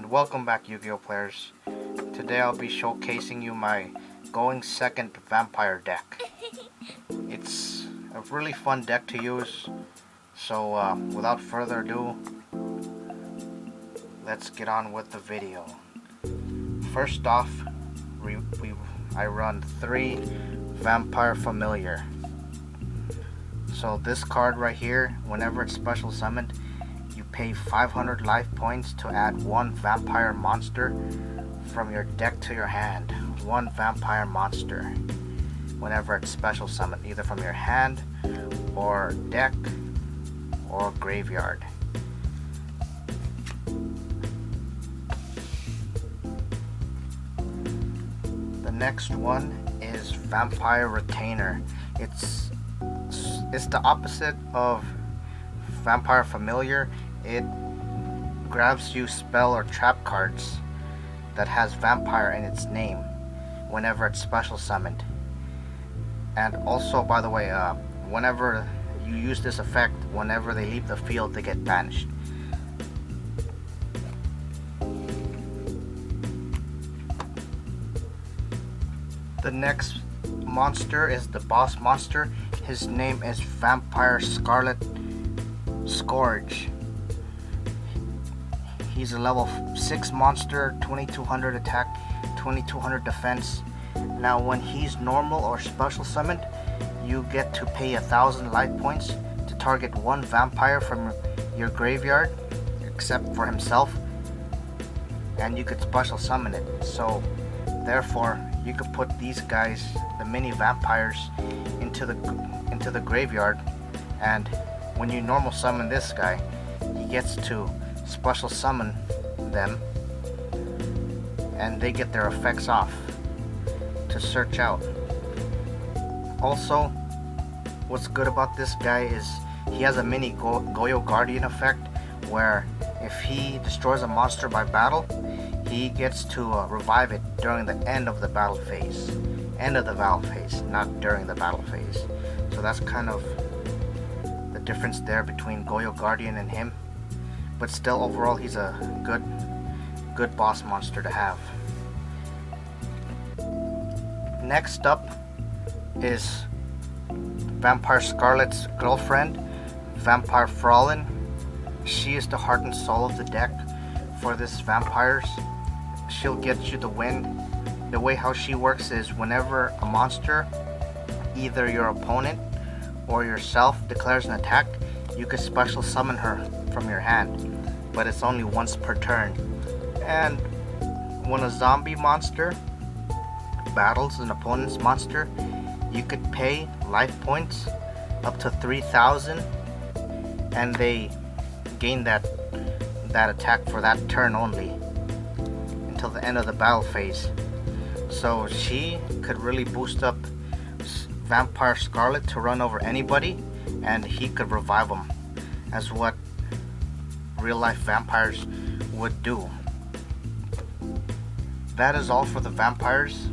and welcome back, Yu-Gi-Oh players. Today I'll be showcasing you my going second vampire deck. It's a really fun deck to use, so without further ado, let's get on with the video. First off, I run 3 Vampire Familiar. So this card right here, whenever it's special summoned, you pay 500 life points to add 1 vampire monster from your deck to your hand. 1 vampire monster whenever it's special summoned, either from your hand or deck or graveyard. The next one is Vampire Retainer. It's the opposite of Vampire Familiar. It grabs you spell or trap cards that has vampire in its name whenever it's special summoned. And also, by the way, whenever you use this effect, whenever they leave the field, they get banished. The next monster is the boss monster. His name is Vampire Scarlet Scourge. He's a level 6 monster, 2200 attack, 2200 defense. Now when he's normal or special summoned, you get to pay 1000 life points to target 1 vampire from your graveyard, except for himself, and you could special summon it. So therefore you could put these guys, the mini vampires, into the graveyard, and when you normal summon this guy, he gets to special summon them and they get their effects off to search out. Also, what's good about this guy is he has a mini Yugioh Guardian effect, where if he destroys a monster by battle, he gets to revive it during the end of the battle phase. End of the battle phase, not during the battle phase. So that's kind of the difference there between Yugioh Guardian and him. But still, overall, he's a good boss monster to have. Next up is Vampire Scarlet's girlfriend, Vampire Fraulen. She is the heart and soul of the deck for this vampires. She'll get you the win. The way how she works is whenever a monster, either your opponent or yourself, declares an attack, you can special summon her from your hand, but it's only once per turn. And when a zombie monster battles an opponent's monster, you could pay life points up to 3000, and they gain that attack for that turn only until the end of the battle phase. So she could really boost up Vampire Scarlet to run over anybody, and he could revive them, as what real life vampires would do. That is all for the vampires.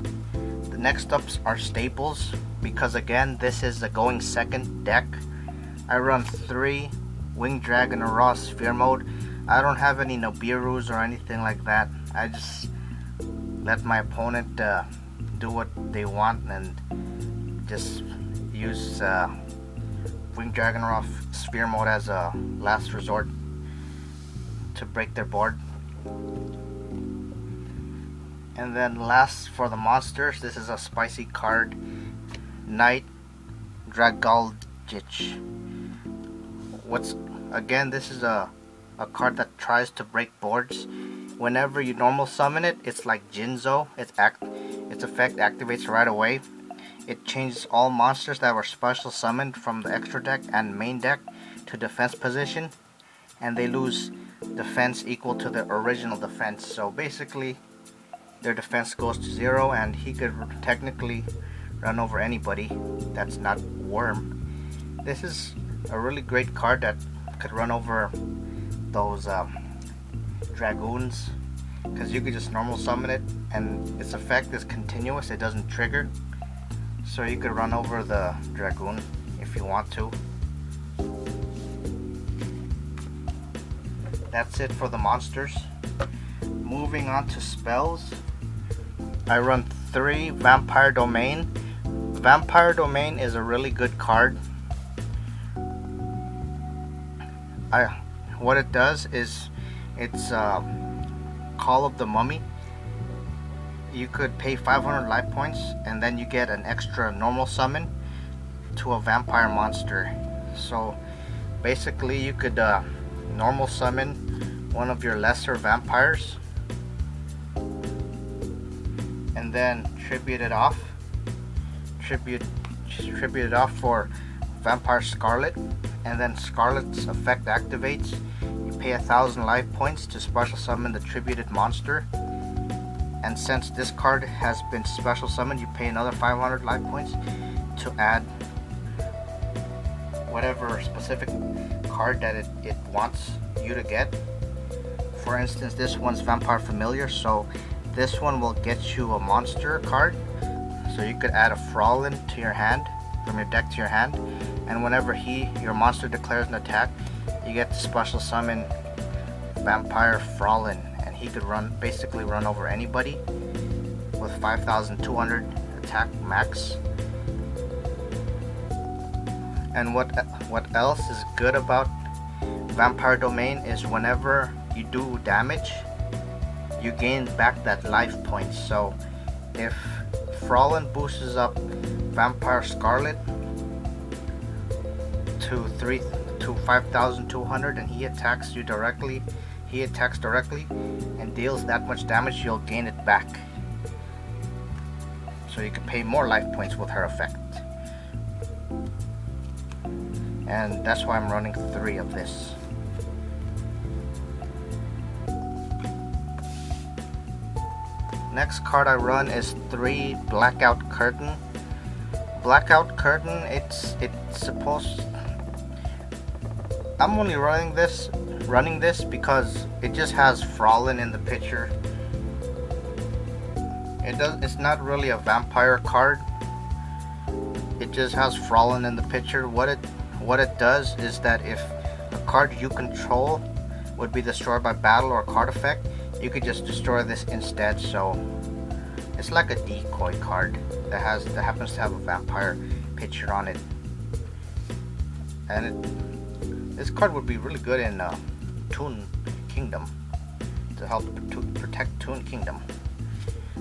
The next ups are staples, because again, this is the going second deck. I run 3 Winged Dragon or Raw Sphere mode. I don't have any Nibiru's or anything like that. I just let my opponent do what they want and just use Winged Dragon Raw Sphere mode as a last resort to break their board. And then last for the monsters, this is a spicy card, Night Dragolich. Again, this is a card that tries to break boards. Whenever you normal summon it, it's like Jinzo. Its effect activates right away. It changes all monsters that were special summoned from the extra deck and main deck to defense position, and they lose defense equal to the original defense. So basically, their defense goes to 0, and he could technically run over anybody that's not Worm. This is a really great card that could run over those dragoons, because you could just normal summon it and its effect is continuous, it doesn't trigger, so you could run over the dragoon if you want to. That's it for the monsters. Moving on to spells, I run 3 Vampire Domain. Vampire Domain is a really good card. What it does is it's Call of the Mummy. You could pay 500 life points and then you get an extra normal summon to a vampire monster. So basically you could normal summon one of your lesser vampires and then tribute it off for Vampire Scarlet, and then Scarlet's effect activates. You pay 1,000 life points to special summon the tributed monster, and since this card has been special summoned, you pay another 500 life points to add whatever specific card that it wants you to get. For instance, this one's Vampire Familiar, so this one will get you a monster card. So you could add a Fraulen to your hand, from your deck to your hand, and whenever your monster declares an attack, you get to special summon Vampire Fraulen, and he could basically run over anybody with 5,200 attack max. And what else is good about Vampire Domain is whenever you do damage, you gain back that life points. So if Fraulen boosts up Vampire Scarlet to 5,200 and he attacks directly and deals that much damage, you'll gain it back. So you can pay more life points with her effect. And that's why I'm running 3 of this. Next card I run is 3 Blackout Curtain. Blackout Curtain, it's supposed... I'm only running this because it just has Fraulen in the picture. It's not really a vampire card. It just has Fraulen in the picture. What it does is that if a card you control would be destroyed by battle or card effect, you could just destroy this instead. So it's like a decoy card that happens to have a vampire picture on it. And this card would be really good in Toon Kingdom to help protect Toon Kingdom.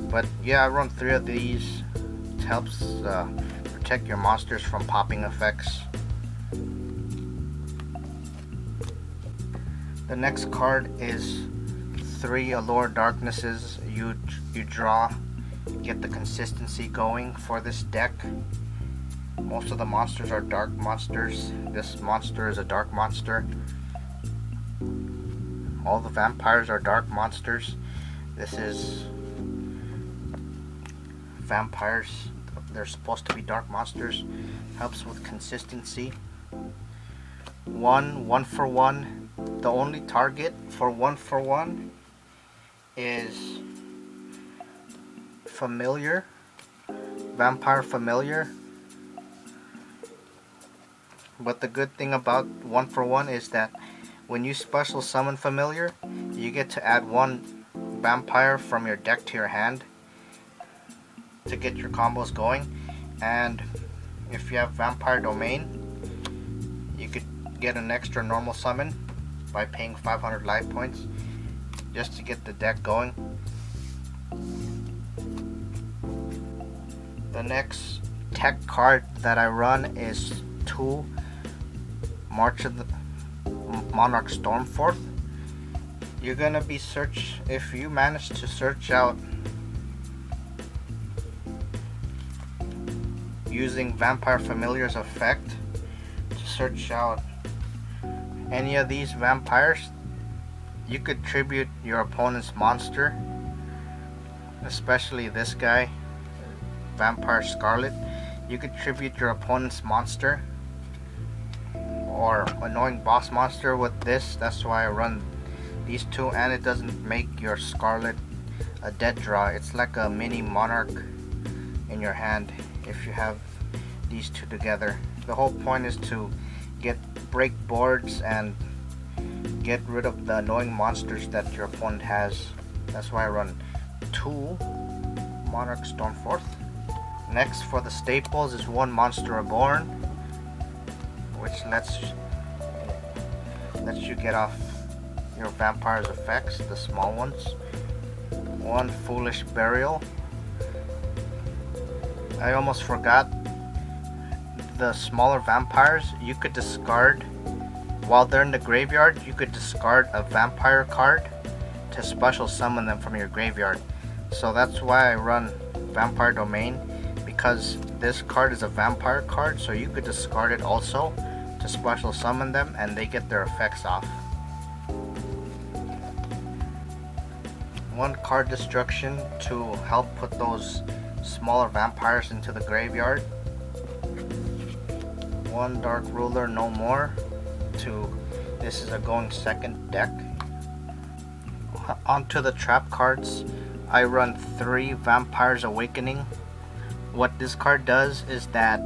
But yeah, I run 3 of these. It helps protect your monsters from popping effects. The next card is 3 Allure of Darknesses. You draw, get the consistency going for this deck. Most of the monsters are dark monsters. This monster is a dark monster. All the vampires are dark monsters. This is vampires. They're supposed to be dark monsters. Helps with consistency. 1 for 1. The only target for 1 for 1 is Familiar, Vampire Familiar. But the good thing about 1 for 1 is that when you special summon Familiar, you get to add 1 vampire from your deck to your hand to get your combos going. And if you have Vampire Domain, you could get an extra normal summon by paying 500 life points just to get the deck going. The next tech card that I run is 2 Monarchs Stormforth. You're gonna be if you manage to search out using Vampire Familiar's effect to search out any of these vampires, you could tribute your opponent's monster, especially this guy, Vampire Scarlet. You could tribute your opponent's monster or annoying boss monster with this. That's why I run these 2, and it doesn't make your Scarlet a dead draw. It's like a mini Monarch in your hand if you have these 2 together. The whole point is to break boards and get rid of the annoying monsters that your opponent has. That's why I run 2 Monarchs Stormforth. Next for the staples is 1 Monster Reborn, which lets you get off your vampire's effects, the small ones. 1 Foolish Burial. I almost forgot, the smaller vampires you could discard while they're in the graveyard. You could discard a vampire card to special summon them from your graveyard. So that's why I run Vampire Domain, because this card is a vampire card, so you could discard it also to special summon them and they get their effects off. 1 card destruction to help put those smaller vampires into the graveyard. 1 Dark Ruler no more. This is a going second deck. Onto the trap cards, I run 3 Vampire's Awakening. What this card does is that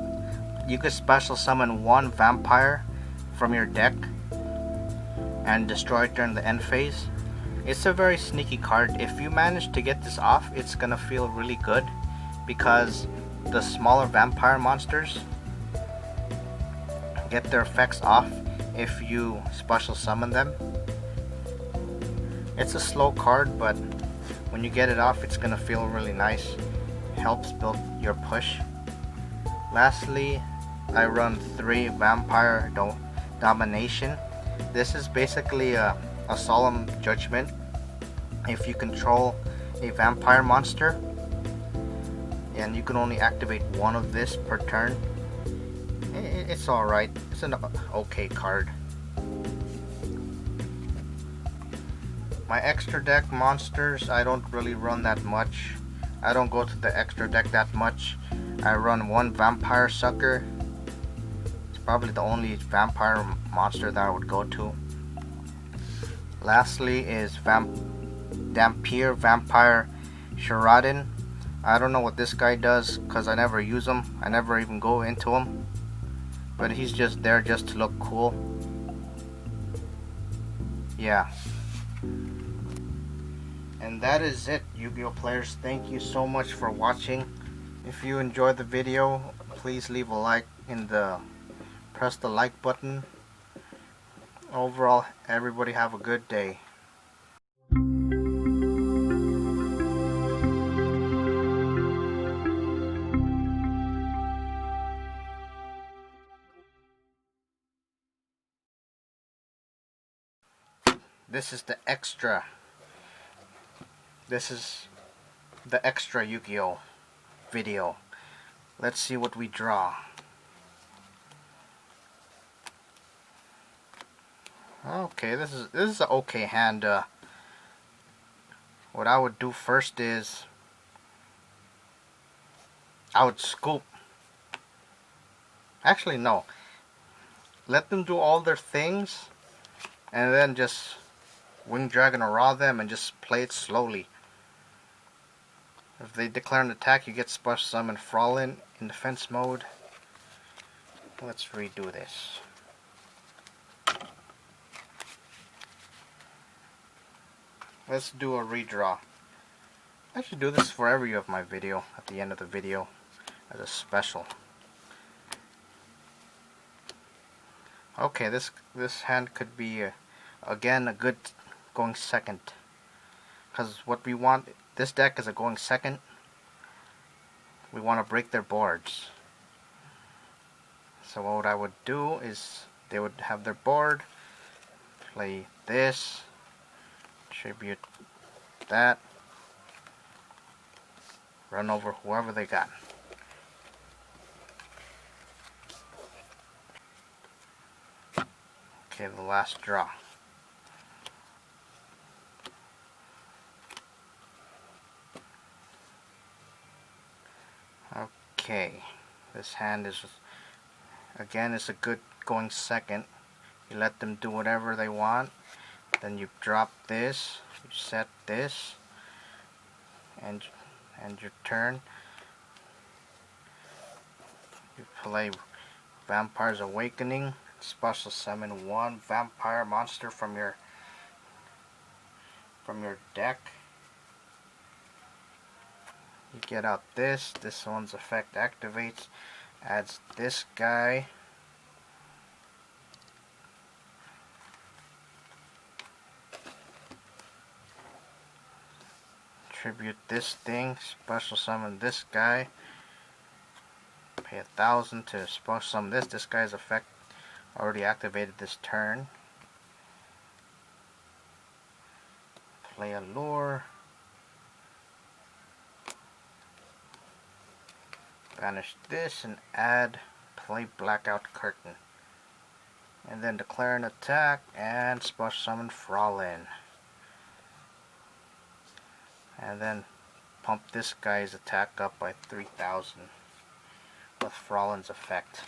you could special summon 1 vampire from your deck and destroy it during the end phase. It's a very sneaky card. If you manage to get this off, it's gonna feel really good, because the smaller vampire monsters get their effects off if you special summon them. It's a slow card, but when you get it off, it's gonna feel really nice. Helps build your push. Lastly, I run 3 Vampire Domination. This is basically a solemn judgment. If you control a vampire monster, and you can only activate 1 of this per turn, it's alright. It's an okay card. My extra deck monsters, I don't really run that much. I don't go to the extra deck that much. I run 1 Vampire Sucker. It's probably the only vampire monster that I would go to. Lastly is Dhampir Vampire Sheridan. I don't know what this guy does because I never use him. I never even go into him. But he's just there just to look cool. Yeah. And that is it, Yu-Gi-Oh players. Thank you so much for watching. If you enjoyed the video, please leave a like press the like button. Overall, everybody have a good day. This is the extra. This is the extra Yu-Gi-Oh video. Let's see what we draw. Okay, this is an okay hand. What I would do first is I would scoop. Actually, no. Let them do all their things, and then just Wing Dragon or RAAWRRr them and just play it slowly. If they declare an attack, you get special summon Fraulen in defense mode. Let's redo this. Let's do a redraw. I should do this for every of my video at the end of the video as a special. Okay, this hand could be again a good going second, because what we want, this deck is a going second. We want to break their boards. So what I would do is they would have their board, play this, tribute that, run over whoever they got. Okay, the last draw. Okay, this hand is, again, it's a good going second. You let them do whatever they want, then you drop this, you set this, and your turn. You play Vampire's Awakening, special summon 1 vampire monster from your deck, You get out this one's effect activates, adds this guy. Tribute this thing, special summon this guy. Pay 1,000 to special summon this. This guy's effect already activated this turn. Play Allure. Banish this and add, play Blackout Curtain. And then declare an attack and special summon Fraulen. And then pump this guy's attack up by 3,000 with Fraulen's effect.